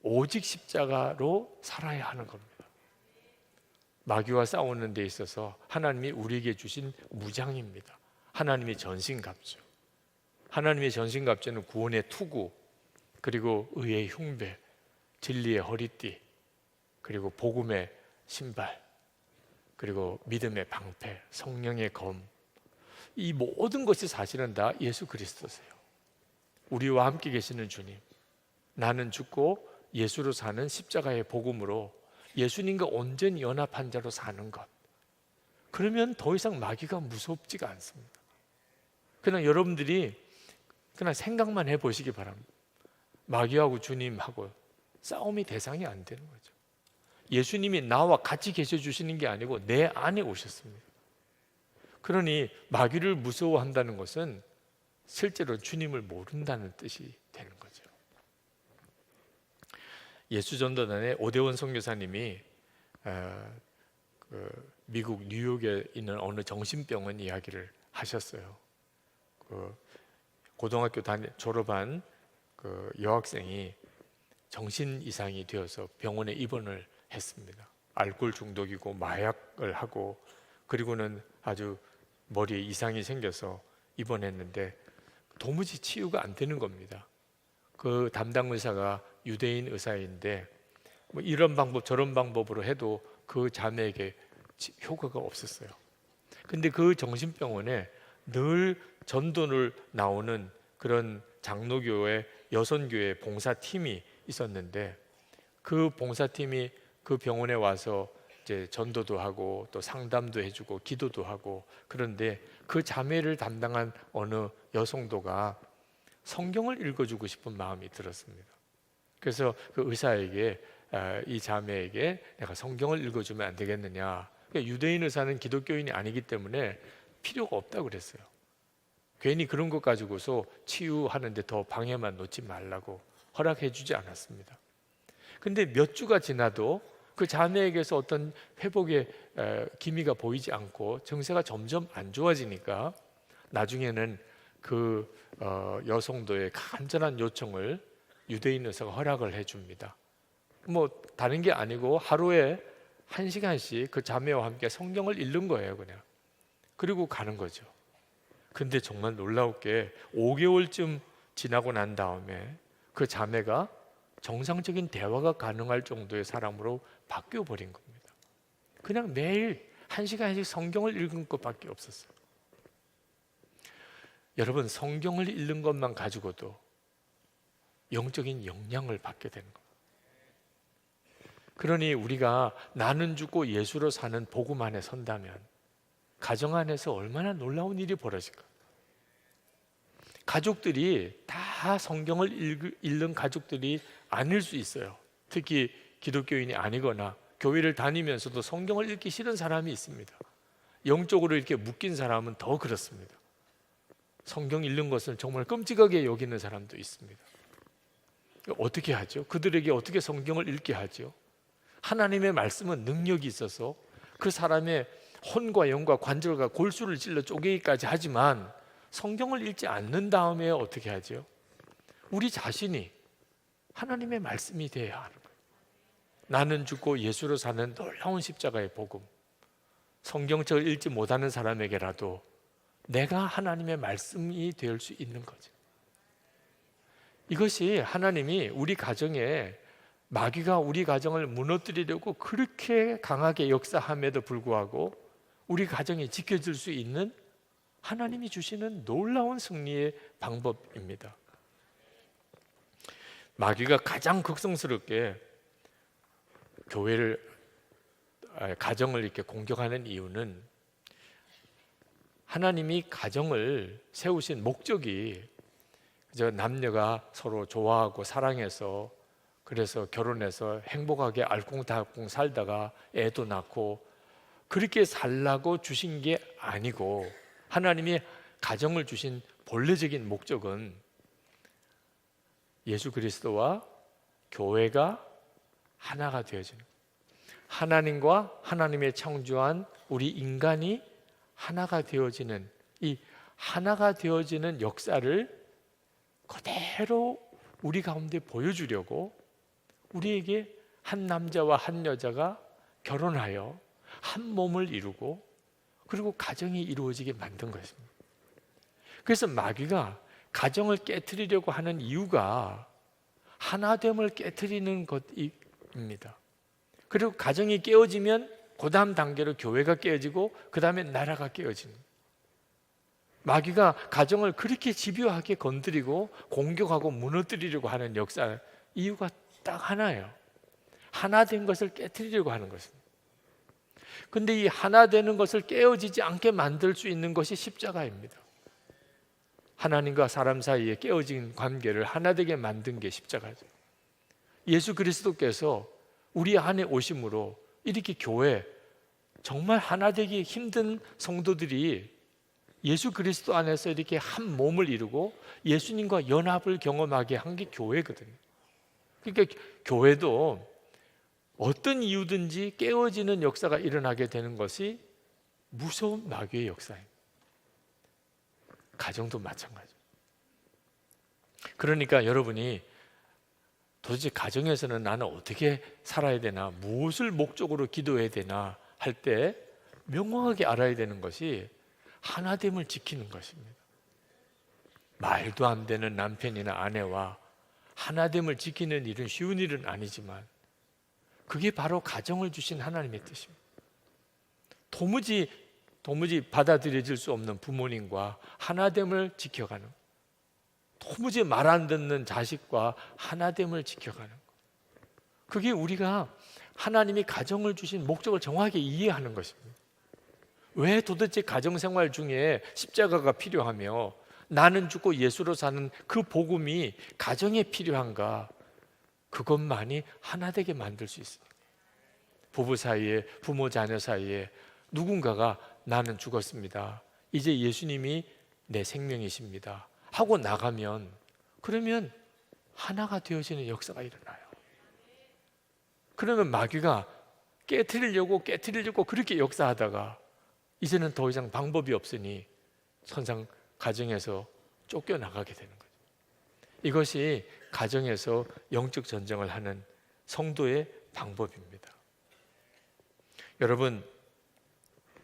오직 십자가로 살아야 하는 겁니다. 마귀와 싸우는 데 있어서 하나님이 우리에게 주신 무장입니다. 하나님의 전신갑주. 하나님의 전신갑주는 구원의 투구, 그리고 의의 흉배, 진리의 허리띠, 그리고 복음의 신발, 그리고 믿음의 방패, 성령의 검. 이 모든 것이 사실은 다 예수 그리스도세요. 우리와 함께 계시는 주님, 나는 죽고 예수로 사는 십자가의 복음으로 예수님과 온전히 연합한 자로 사는 것. 그러면 더 이상 마귀가 무섭지가 않습니다. 그냥 여러분들이 그냥 생각만 해보시기 바랍니다. 마귀하고 주님하고 싸움이 대상이 안 되는 거죠. 예수님이 나와 같이 계셔 주시는 게 아니고 내 안에 오셨습니다. 그러니 마귀를 무서워한다는 것은 실제로 주님을 모른다는 뜻이 되는 거죠. 예수전도단의 오대원 선교사님이 미국 뉴욕에 있는 어느 정신병원 이야기를 하셨어요. 고등학교 졸업한 여학생이 정신 이상이 되어서 병원에 입원을 했습니다. 알코올 중독이고 마약을 하고, 그리고는 아주 머리에 이상이 생겨서 입원했는데 도무지 치유가 안 되는 겁니다. 그 담당 의사가 유대인 의사인데 이런 방법 저런 방법으로 해도 그 자매에게 효과가 없었어요. 근데 그 정신병원에 늘 전도를 나오는 그런 장로교회 여선교회 봉사팀이 있었는데 그 봉사팀이 그 병원에 와서 이제 전도도 하고 또 상담도 해주고 기도도 하고, 그런데 그 자매를 담당한 어느 여성도가 성경을 읽어주고 싶은 마음이 들었습니다. 그래서 그 의사에게 이 자매에게 내가 성경을 읽어주면 안 되겠느냐. 그러니까 유대인 의사는 기독교인이 아니기 때문에 필요가 없다고 그랬어요. 괜히 그런 것 가지고서 치유하는데 더 방해만 놓지 말라고 허락해 주지 않았습니다. 근데 몇 주가 지나도 그 자매에게서 어떤 회복의 기미가 보이지 않고 증세가 점점 안 좋아지니까 나중에는 그 여성도의 간절한 요청을 유대인 의사가 허락을 해줍니다. 뭐 다른 게 아니고 하루에 1시간씩 그 자매와 함께 성경을 읽는 거예요, 그냥. 그리고 가는 거죠. 근데 정말 놀라웠게 5개월쯤 지나고 난 다음에 그 자매가 정상적인 대화가 가능할 정도의 사람으로 바뀌어 버린 겁니다. 그냥 매일 1시간씩 성경을 읽은 것밖에 없었어요. 여러분, 성경을 읽는 것만 가지고도 영적인 영향을 받게 되는 겁니다. 그러니 우리가 나는 죽고 예수로 사는 복음 안에 선다면 가정 안에서 얼마나 놀라운 일이 벌어질까? 가족들이 다 성경을 읽는 가족들이 아닐 수 있어요. 특히 기독교인이 아니거나 교회를 다니면서도 성경을 읽기 싫은 사람이 있습니다. 영적으로 이렇게 묶인 사람은 더 그렇습니다. 성경 읽는 것을 정말 끔찍하게 여기는 사람도 있습니다. 어떻게 하죠? 그들에게 어떻게 성경을 읽게 하죠? 하나님의 말씀은 능력이 있어서 그 사람의 혼과 영과 관절과 골수를 찔러 쪼개기까지 하지만 성경을 읽지 않는 다음에 어떻게 하죠? 우리 자신이 하나님의 말씀이 되어야 하는 거예요. 나는 죽고 예수로 사는 놀라운 십자가의 복음, 성경책을 읽지 못하는 사람에게라도 내가 하나님의 말씀이 될 수 있는 거죠. 이것이 하나님이 우리 가정에 마귀가 우리 가정을 무너뜨리려고 그렇게 강하게 역사함에도 불구하고 우리 가정이 지켜질 수 있는 하나님이 주시는 놀라운 승리의 방법입니다. 마귀가 가장 극성스럽게 교회를, 가정을 이렇게 공격하는 이유는 하나님이 가정을 세우신 목적이 남녀가 서로 좋아하고 사랑해서 그래서 결혼해서 행복하게 알콩달콩 살다가 애도 낳고 그렇게 살라고 주신 게 아니고, 하나님이 가정을 주신 본래적인 목적은 예수 그리스도와 교회가 하나가 되어지는, 하나님과 하나님의 창조한 우리 인간이 하나가 되어지는, 이 하나가 되어지는 역사를 그대로 우리 가운데 보여주려고 우리에게 한 남자와 한 여자가 결혼하여 한 몸을 이루고 그리고 가정이 이루어지게 만든 것입니다. 그래서 마귀가 가정을 깨트리려고 하는 이유가 하나됨을 깨트리는 것입니다. 그리고 가정이 깨어지면 그 다음 단계로 교회가 깨어지고 그 다음에 나라가 깨어지는, 마귀가 가정을 그렇게 집요하게 건드리고 공격하고 무너뜨리려고 하는 역사, 이유가 딱 하나예요. 하나 된 것을 깨트리려고 하는 것입니다. 근데 이 하나 되는 것을 깨어지지 않게 만들 수 있는 것이 십자가입니다. 하나님과 사람 사이에 깨어진 관계를 하나 되게 만든 게 십자가죠. 예수 그리스도께서 우리 안에 오심으로 이렇게 교회, 정말 하나 되기 힘든 성도들이 예수 그리스도 안에서 이렇게 한 몸을 이루고 예수님과 연합을 경험하게 한 게 교회거든요. 그러니까 교회도 어떤 이유든지 깨어지는 역사가 일어나게 되는 것이 무서운 마귀의 역사입니다. 가정도 마찬가지죠. 그러니까 여러분이 도대체 가정에서는 나는 어떻게 살아야 되나, 무엇을 목적으로 기도해야 되나 할 때 명확하게 알아야 되는 것이 하나됨을 지키는 것입니다. 말도 안 되는 남편이나 아내와 하나됨을 지키는 일은 쉬운 일은 아니지만 그게 바로 가정을 주신 하나님의 뜻입니다. 도무지 받아들여질 수 없는 부모님과 하나됨을 지켜가는, 도무지 말 안 듣는 자식과 하나됨을 지켜가는 것. 그게 우리가 하나님이 가정을 주신 목적을 정확하게 이해하는 것입니다. 왜 도대체 가정생활 중에 십자가가 필요하며 나는 죽고 예수로 사는 그 복음이 가정에 필요한가? 그것만이 하나 되게 만들 수 있습니다. 부부 사이에, 부모 자녀 사이에 누군가가 나는 죽었습니다, 이제 예수님이 내 생명이십니다 하고 나가면, 그러면 하나가 되어지는 역사가 일어나요. 그러면 마귀가 깨트리려고 그렇게 역사하다가 이제는 더 이상 방법이 없으니 천상 가정에서 쫓겨나가게 되는 거죠. 이것이 가정에서 영적 전쟁을 하는 성도의 방법입니다. 여러분,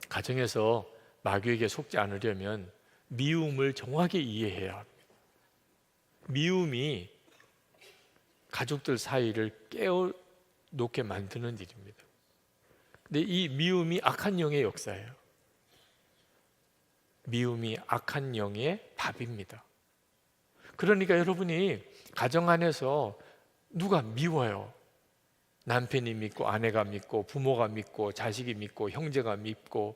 가정에서 마귀에게 속지 않으려면 미움을 정확히 이해해야 합니다. 미움이 가족들 사이를 깨어놓게 만드는 일입니다. 근데 이 미움이 악한 영의 역사예요. 미움이 악한 영의 밥입니다. 그러니까 여러분이 가정 안에서 누가 미워요, 남편이 믿고 아내가 믿고 부모가 믿고 자식이 믿고 형제가 믿고,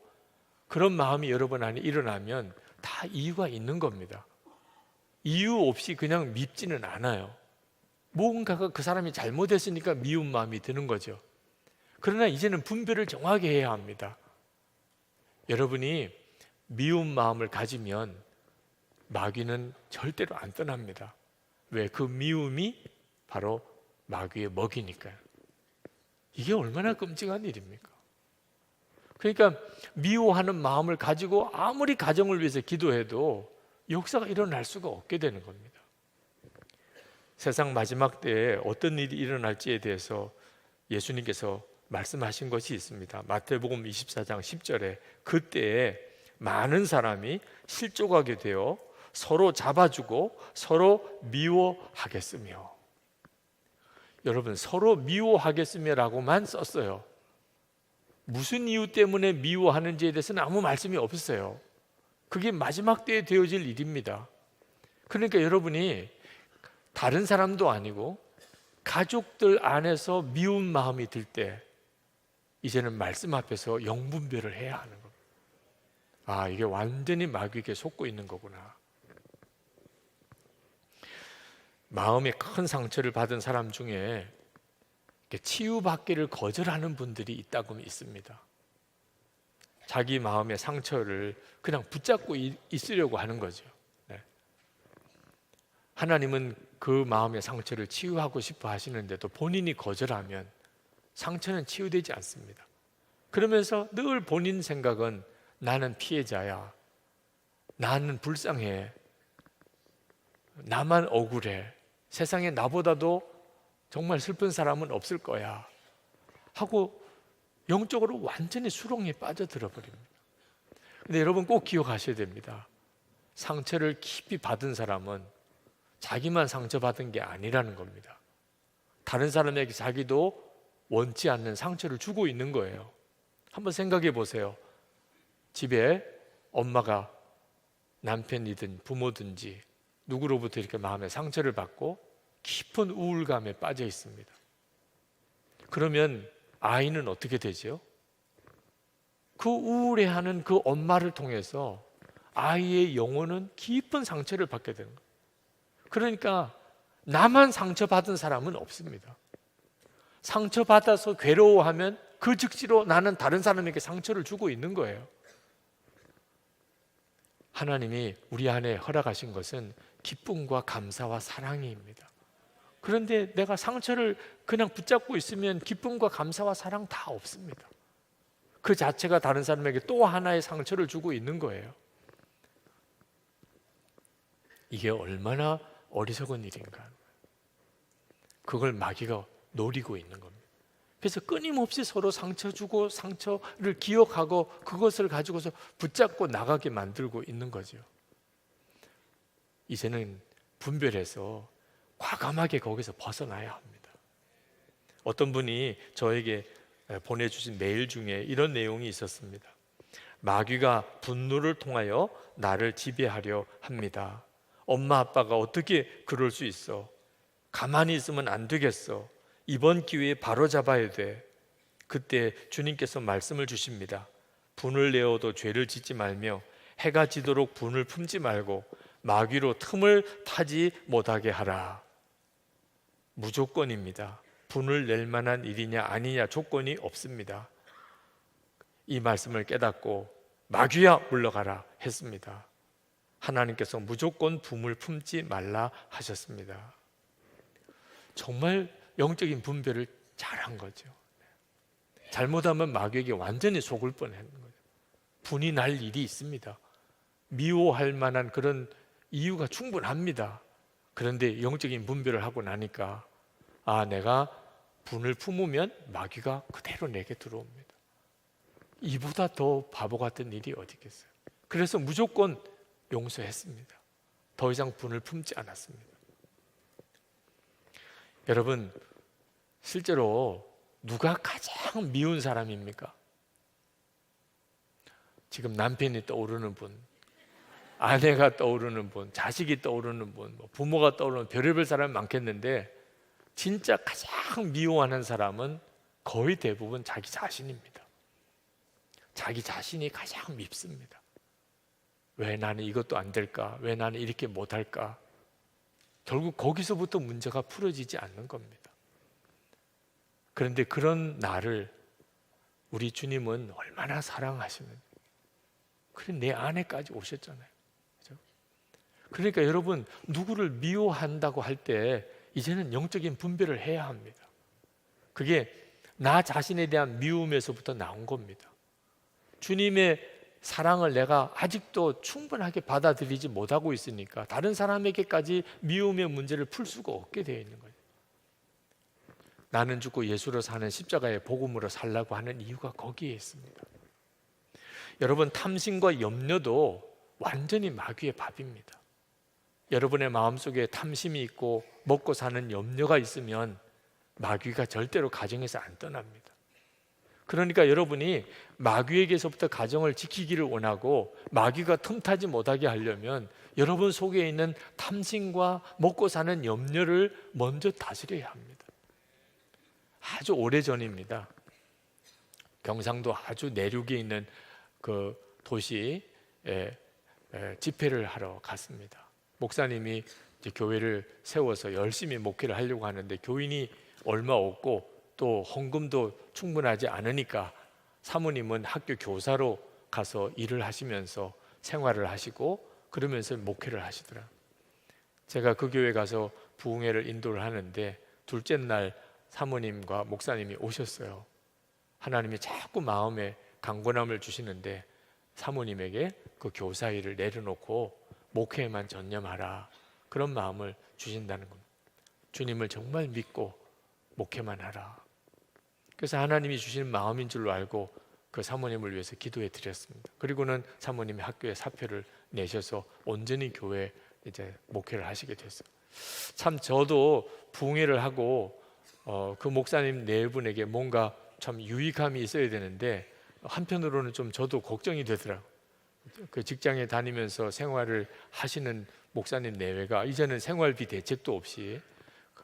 그런 마음이 여러분 안에 일어나면 다 이유가 있는 겁니다. 이유 없이 그냥 밉지는 않아요. 뭔가가 그 사람이 잘못했으니까 미운 마음이 드는 거죠. 그러나 이제는 분별을 정확히 해야 합니다. 여러분이 미운 마음을 가지면 마귀는 절대로 안 떠납니다. 왜? 그 미움이 바로 마귀의 먹이니까요. 이게 얼마나 끔찍한 일입니까? 그러니까 미워하는 마음을 가지고 아무리 가정을 위해서 기도해도 역사가 일어날 수가 없게 되는 겁니다. 세상 마지막 때에 어떤 일이 일어날지에 대해서 예수님께서 말씀하신 것이 있습니다. 마태복음 24장 10절에 그때에 많은 사람이 실족하게 되어 서로 잡아주고 서로 미워하겠으며. 여러분, 서로 미워하겠으며라고만 썼어요. 무슨 이유 때문에 미워하는지에 대해서는 아무 말씀이 없어요. 그게 마지막 때에 되어질 일입니다. 그러니까 여러분이 다른 사람도 아니고 가족들 안에서 미운 마음이 들 때 이제는 말씀 앞에서 영분별을 해야 하는 겁니다. 아, 이게 완전히 마귀에게 속고 있는 거구나. 마음에 큰 상처를 받은 사람 중에 치유받기를 거절하는 분들이 있다고 있습니다. 자기 마음의 상처를 그냥 붙잡고 있으려고 하는 거죠. 네. 하나님은 그 마음의 상처를 치유하고 싶어 하시는데도 본인이 거절하면 상처는 치유되지 않습니다. 그러면서 늘 본인 생각은 나는 피해자야, 나는 불쌍해, 나만 억울해, 세상에 나보다도 정말 슬픈 사람은 없을 거야 하고 영적으로 완전히 수렁에 빠져들어 버립니다. 근데 여러분 꼭 기억하셔야 됩니다. 상처를 깊이 받은 사람은 자기만 상처받은 게 아니라는 겁니다. 다른 사람에게 자기도 원치 않는 상처를 주고 있는 거예요. 한번 생각해 보세요. 집에 엄마가 남편이든 부모든지 누구로부터 이렇게 마음에 상처를 받고 깊은 우울감에 빠져 있습니다. 그러면 아이는 어떻게 되죠? 그 우울해하는 그 엄마를 통해서 아이의 영혼은 깊은 상처를 받게 되는 거예요. 그러니까 나만 상처받은 사람은 없습니다. 상처받아서 괴로워하면 그 즉시로 나는 다른 사람에게 상처를 주고 있는 거예요. 하나님이 우리 안에 허락하신 것은 기쁨과 감사와 사랑입니다. 그런데 내가 상처를 그냥 붙잡고 있으면 기쁨과 감사와 사랑 다 없습니다. 그 자체가 다른 사람에게 또 하나의 상처를 주고 있는 거예요. 이게 얼마나 어리석은 일인가. 그걸 마귀가 노리고 있는 겁니다. 그래서 끊임없이 서로 상처 주고 상처를 기억하고 그것을 가지고서 붙잡고 나가게 만들고 있는 거죠. 이제는 분별해서 과감하게 거기서 벗어나야 합니다. 어떤 분이 저에게 보내주신 메일 중에 이런 내용이 있었습니다. 마귀가 분노를 통하여 나를 지배하려 합니다. 엄마 아빠가 어떻게 그럴 수 있어? 가만히 있으면 안 되겠어. 이번 기회에 바로 잡아야 돼. 그때 주님께서 말씀을 주십니다. 분을 내어도 죄를 짓지 말며 해가 지도록 분을 품지 말고 마귀로 틈을 타지 못하게 하라. 무조건입니다. 분을 낼 만한 일이냐 아니냐 조건이 없습니다. 이 말씀을 깨닫고 마귀야 물러가라 했습니다. 하나님께서 무조건 분을 품지 말라 하셨습니다. 정말 영적인 분별을 잘한 거죠. 잘못하면 마귀에게 완전히 속을 뻔했는 거죠. 분이 날 일이 있습니다. 미워할 만한 그런 이유가 충분합니다. 그런데 영적인 분별을 하고 나니까 내가 분을 품으면 마귀가 그대로 내게 들어옵니다. 이보다 더 바보 같은 일이 어디 있겠어요? 그래서 무조건 용서했습니다. 더 이상 분을 품지 않았습니다. 여러분, 실제로 누가 가장 미운 사람입니까? 지금 남편이 떠오르는 분, 아내가 떠오르는 분, 자식이 떠오르는 분, 부모가 떠오르는 별의별 사람이 많겠는데 진짜 가장 미워하는 사람은 거의 대부분 자기 자신입니다. 자기 자신이 가장 밉습니다. 왜 나는 이것도 안 될까? 왜 나는 이렇게 못할까? 결국 거기서부터 문제가 풀어지지 않는 겁니다. 그런데 그런 나를 우리 주님은 얼마나 사랑하시는지, 그래 내 안에까지 오셨잖아요. 그렇죠? 그러니까 여러분, 누구를 미워한다고 할 때 이제는 영적인 분별을 해야 합니다. 그게 나 자신에 대한 미움에서부터 나온 겁니다. 주님의 사랑을 내가 아직도 충분하게 받아들이지 못하고 있으니까 다른 사람에게까지 미움의 문제를 풀 수가 없게 되어 있는 거예요. 나는 죽고 예수로 사는 십자가의 복음으로 살라고 하는 이유가 거기에 있습니다. 여러분, 탐심과 염려도 완전히 마귀의 밥입니다. 여러분의 마음속에 탐심이 있고 먹고 사는 염려가 있으면 마귀가 절대로 가정에서 안 떠납니다. 그러니까 여러분이 마귀에게서부터 가정을 지키기를 원하고 마귀가 틈타지 못하게 하려면 여러분 속에 있는 탐심과 먹고 사는 염려를 먼저 다스려야 합니다. 아주 오래전입니다. 경상도 아주 내륙에 있는 그 도시에 집회를 하러 갔습니다. 목사님이 이제 교회를 세워서 열심히 목회를 하려고 하는데 교인이 얼마 없고 또 헌금도 충분하지 않으니까 사모님은 학교 교사로 가서 일을 하시면서 생활을 하시고 그러면서 목회를 하시더라고요. 제가 그 교회 가서 부흥회를 인도를 하는데 둘째 날 사모님과 목사님이 오셨어요. 하나님이 자꾸 마음에 강건함을 주시는데 사모님에게 그 교사 일을 내려놓고 목회에만 전념하라, 그런 마음을 주신다는 겁니다. 주님을 정말 믿고 목회만 하라. 그래서 하나님이 주시는 마음인 줄로 알고 그 사모님을 위해서 기도해 드렸습니다. 그리고는 사모님이 학교에 사표를 내셔서 온전히 교회 이제 목회를 하시게 됐어요. 참 저도 부흥회를 하고 그 목사님 네 분에게 뭔가 참 유익함이 있어야 되는데 한편으로는 좀 저도 걱정이 되더라고요. 그 직장에 다니면서 생활을 하시는 목사님 내외가 이제는 생활비 대책도 없이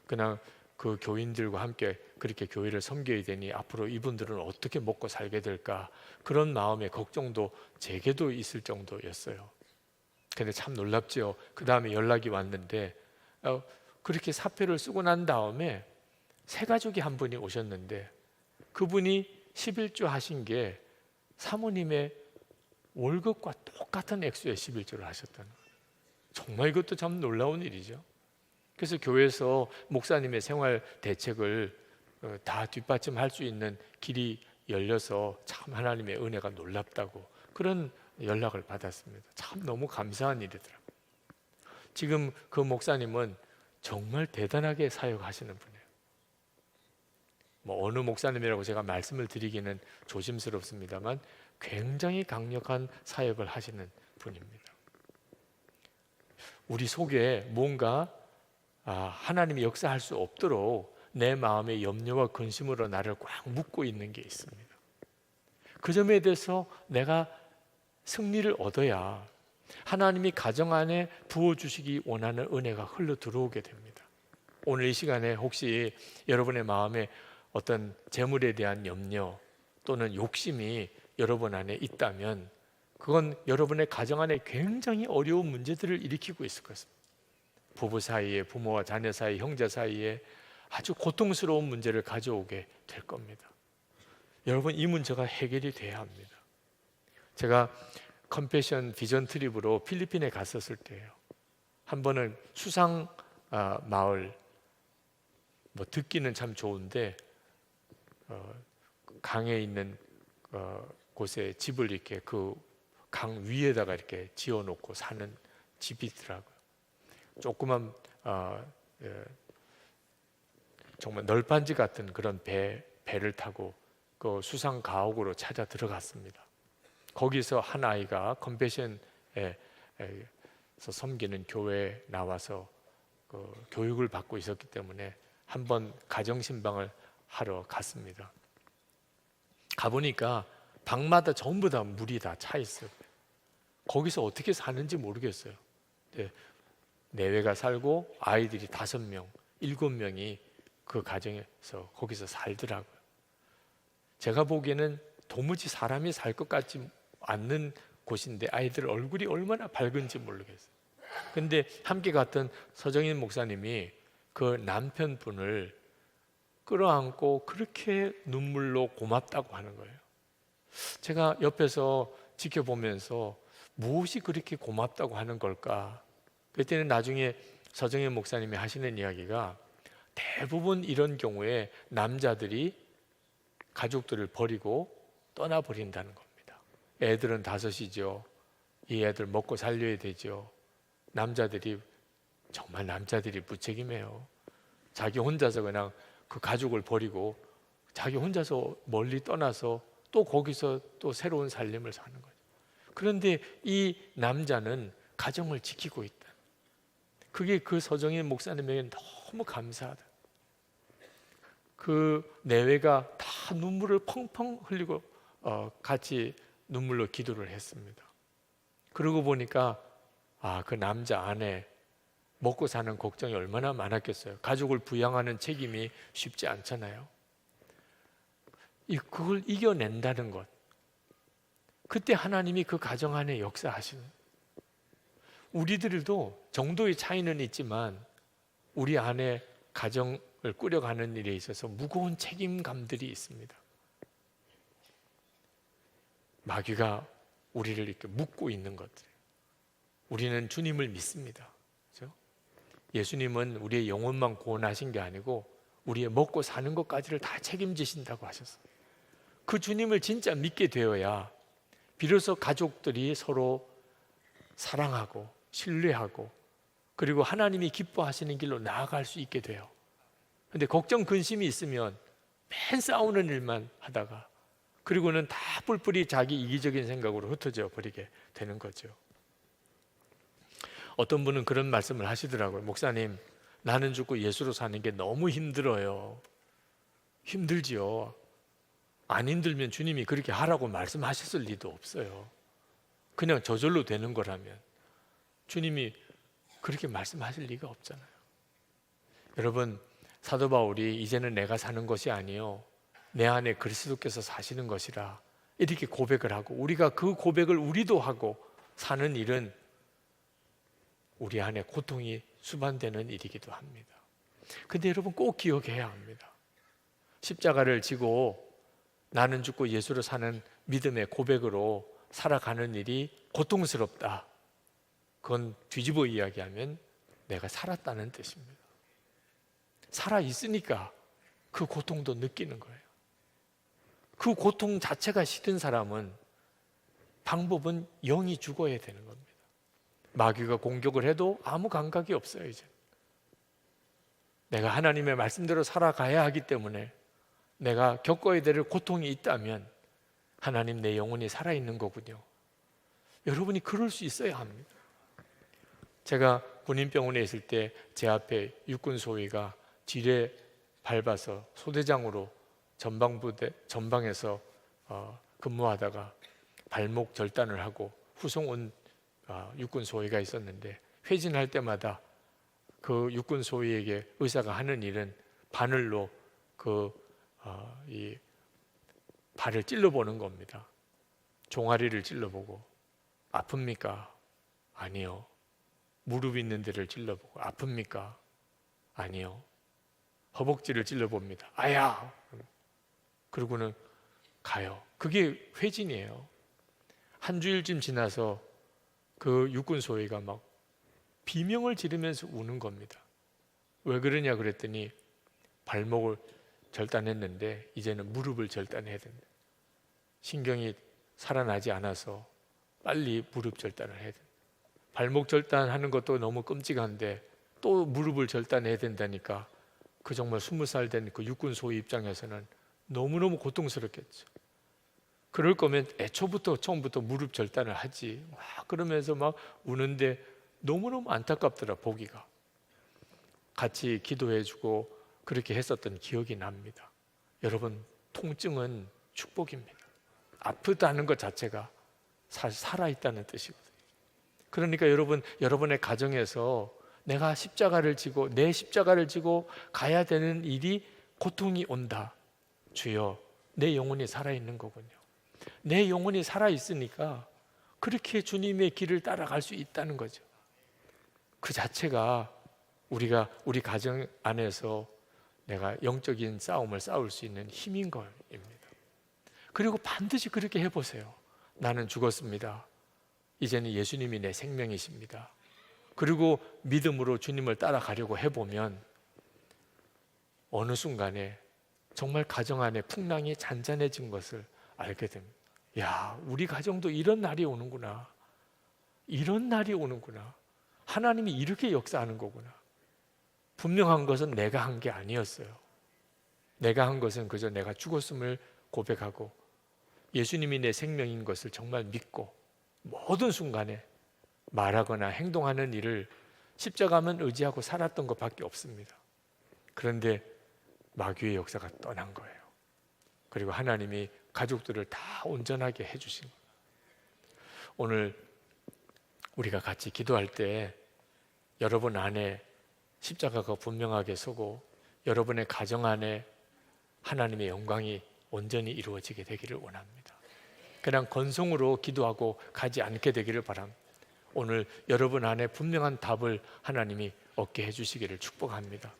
그냥 그 교인들과 함께 그렇게 교회를 섬겨야 되니 앞으로 이분들은 어떻게 먹고 살게 될까, 그런 마음의 걱정도 제게도 있을 정도였어요. 근데 참 놀랍죠. 그 다음에 연락이 왔는데 그렇게 사표를 쓰고 난 다음에 새 가족이 한 분이 오셨는데 그분이 11조 하신 게 사모님의 월급과 똑같은 액수의 11조를 하셨다는 거예요. 정말 이것도 참 놀라운 일이죠. 그래서 교회에서 목사님의 생활 대책을 다 뒷받침할 수 있는 길이 열려서 참 하나님의 은혜가 놀랍다고 그런 연락을 받았습니다. 참 너무 감사한 일이더라고요. 지금 그 목사님은 정말 대단하게 사역하시는 분이에요. 어느 목사님이라고 제가 말씀을 드리기는 조심스럽습니다만 굉장히 강력한 사역을 하시는 분입니다. 우리 속에 뭔가 하나님이 역사할 수 없도록 내 마음의 염려와 근심으로 나를 꽉 묶고 있는 게 있습니다. 그 점에 대해서 내가 승리를 얻어야 하나님이 가정 안에 부어주시기 원하는 은혜가 흘러 들어오게 됩니다. 오늘 이 시간에 혹시 여러분의 마음에 어떤 재물에 대한 염려 또는 욕심이 여러분 안에 있다면 그건 여러분의 가정 안에 굉장히 어려운 문제들을 일으키고 있을 것입니다. 부부 사이에, 부모와 자녀 사이, 형제 사이에 아주 고통스러운 문제를 가져오게 될 겁니다. 여러분, 이 문제가 해결이 돼야 합니다. 제가 컴패션 비전 트립으로 필리핀에 갔었을 때예요. 한 번은 수상 마을, 뭐 듣기는 참 좋은데 강에 있는 곳에 집을 이렇게 그 강 위에다가 이렇게 지어놓고 사는 집이 있더라고요. 조그만 정말 널빤지 같은 그런 배를 타고 그 수상 가옥으로 찾아 들어갔습니다. 거기서 한 아이가 컴패션에서 섬기는 교회에 나와서 그 교육을 받고 있었기 때문에 한번 가정신방을 하러 갔습니다. 가보니까 방마다 전부 다 물이 다 차 있어요. 거기서 어떻게 사는지 모르겠어요. 내외가 살고 아이들이 5명, 7명이 그 가정에서 거기서 살더라고요. 제가 보기에는 도무지 사람이 살 것 같지 않는 곳인데 아이들 얼굴이 얼마나 밝은지 모르겠어요. 근데 함께 갔던 서정인 목사님이 그 남편분을 끌어안고 그렇게 눈물로 고맙다고 하는 거예요. 제가 옆에서 지켜보면서 무엇이 그렇게 고맙다고 하는 걸까? 그때는 나중에 서정인 목사님이 하시는 이야기가 대부분 이런 경우에 남자들이 가족들을 버리고 떠나버린다는 겁니다. 애들은 5이죠. 이 애들 먹고 살려야 되죠. 정말 남자들이 무책임해요. 자기 혼자서 그냥 그 가족을 버리고 자기 혼자서 멀리 떠나서 또 거기서 또 새로운 삶을 사는 거죠. 그런데 이 남자는 가정을 지키고 있다. 그게 그 서정인 목사님에게 너무 감사하다. 그 내외가 다 눈물을 펑펑 흘리고 같이 눈물로 기도를 했습니다. 그러고 보니까 그 남자 아내 먹고 사는 걱정이 얼마나 많았겠어요. 가족을 부양하는 책임이 쉽지 않잖아요. 그걸 이겨낸다는 것, 그때 하나님이 그 가정 안에 역사하시는, 우리들도 정도의 차이는 있지만 우리 안에 가정을 꾸려가는 일에 있어서 무거운 책임감들이 있습니다. 마귀가 우리를 이렇게 묶고 있는 것들, 우리는 주님을 믿습니다. 그렇죠? 예수님은 우리의 영혼만 구원하신 게 아니고 우리의 먹고 사는 것까지를 다 책임지신다고 하셨어요. 그 주님을 진짜 믿게 되어야 비로소 가족들이 서로 사랑하고 신뢰하고 그리고 하나님이 기뻐하시는 길로 나아갈 수 있게 돼요. 그런데 걱정 근심이 있으면 맨 싸우는 일만 하다가 그리고는 다 뿔뿔이 자기 이기적인 생각으로 흩어져 버리게 되는 거죠. 어떤 분은 그런 말씀을 하시더라고요. 목사님, 나는 죽고 예수로 사는 게 너무 힘들어요. 힘들지요. 안 힘들면 주님이 그렇게 하라고 말씀하셨을 리도 없어요. 그냥 저절로 되는 거라면 주님이 그렇게 말씀하실 리가 없잖아요. 여러분, 사도 바울이 이제는 내가 사는 것이 아니요 내 안에 그리스도께서 사시는 것이라 이렇게 고백을 하고, 우리가 그 고백을 우리도 하고 사는 일은 우리 안에 고통이 수반되는 일이기도 합니다. 근데 여러분, 꼭 기억해야 합니다. 십자가를 지고 나는 죽고 예수로 사는 믿음의 고백으로 살아가는 일이 고통스럽다. 그건 뒤집어 이야기하면 내가 살았다는 뜻입니다. 살아있으니까 그 고통도 느끼는 거예요. 그 고통 자체가 싫은 사람은 방법은 영이 죽어야 되는 겁니다. 마귀가 공격을 해도 아무 감각이 없어요. 이제 내가 하나님의 말씀대로 살아가야 하기 때문에 내가 겪어야 될 고통이 있다면 하나님, 내 영혼이 살아있는 거군요. 여러분이 그럴 수 있어야 합니다. 제가 군인병원에 있을 때 제 앞에 육군 소위가 지뢰 밟아서 소대장으로 전방에서 근무하다가 발목 절단을 하고 후송 온 육군 소위가 있었는데 회진할 때마다 그 육군 소위에게 의사가 하는 일은 바늘로 이 발을 찔러보는 겁니다. 종아리를 찔러보고 아픕니까? 아니요. 무릎 있는 데를 찔러보고 아픕니까? 아니요. 허벅지를 찔러봅니다. 아야! 그러고는 가요. 그게 회진이에요. 한 주일쯤 지나서 그 육군 소위가 막 비명을 지르면서 우는 겁니다. 왜 그러냐 그랬더니 발목을 절단했는데 이제는 무릎을 절단해야 된다. 신경이 살아나지 않아서 빨리 무릎 절단을 해야 된다. 발목 절단하는 것도 너무 끔찍한데 또 무릎을 절단해야 된다니까 그 정말 20살 된 그 육군 소위 입장에서는 너무너무 고통스럽겠죠. 그럴 거면 애초부터 처음부터 무릎 절단을 하지. 막 그러면서 막 우는데 너무너무 안타깝더라 보기가. 같이 기도해주고 그렇게 했었던 기억이 납니다. 여러분, 통증은 축복입니다. 아프다는 것 자체가 사실 살아있다는 뜻이거든요. 그러니까 여러분의 가정에서 내가 십자가를 지고 내 십자가를 지고 가야 되는 일이 고통이 온다. 주여, 내 영혼이 살아있는 거군요. 내 영혼이 살아있으니까 그렇게 주님의 길을 따라갈 수 있다는 거죠. 그 자체가 우리 가정 안에서 내가 영적인 싸움을 싸울 수 있는 힘인 것입니다. 그리고 반드시 그렇게 해보세요. 나는 죽었습니다. 이제는 예수님이 내 생명이십니다. 그리고 믿음으로 주님을 따라가려고 해보면 어느 순간에 정말 가정 안에 풍랑이 잔잔해진 것을 알게 됩니다. 야, 우리 가정도 이런 날이 오는구나. 이런 날이 오는구나. 하나님이 이렇게 역사하는 거구나. 분명한 것은 내가 한 게 아니었어요. 내가 한 것은 그저 내가 죽었음을 고백하고 예수님이 내 생명인 것을 정말 믿고 모든 순간에 말하거나 행동하는 일을 십자가만 의지하고 살았던 것밖에 없습니다. 그런데 마귀의 역사가 떠난 거예요. 그리고 하나님이 가족들을 다 온전하게 해주신 거예요. 오늘 우리가 같이 기도할 때 여러분 안에 십자가가 분명하게 서고 여러분의 가정 안에 하나님의 영광이 온전히 이루어지게 되기를 원합니다. 그냥 건성으로 기도하고 가지 않게 되기를 바랍니다. 오늘 여러분 안에 분명한 답을 하나님이 얻게 해주시기를 축복합니다.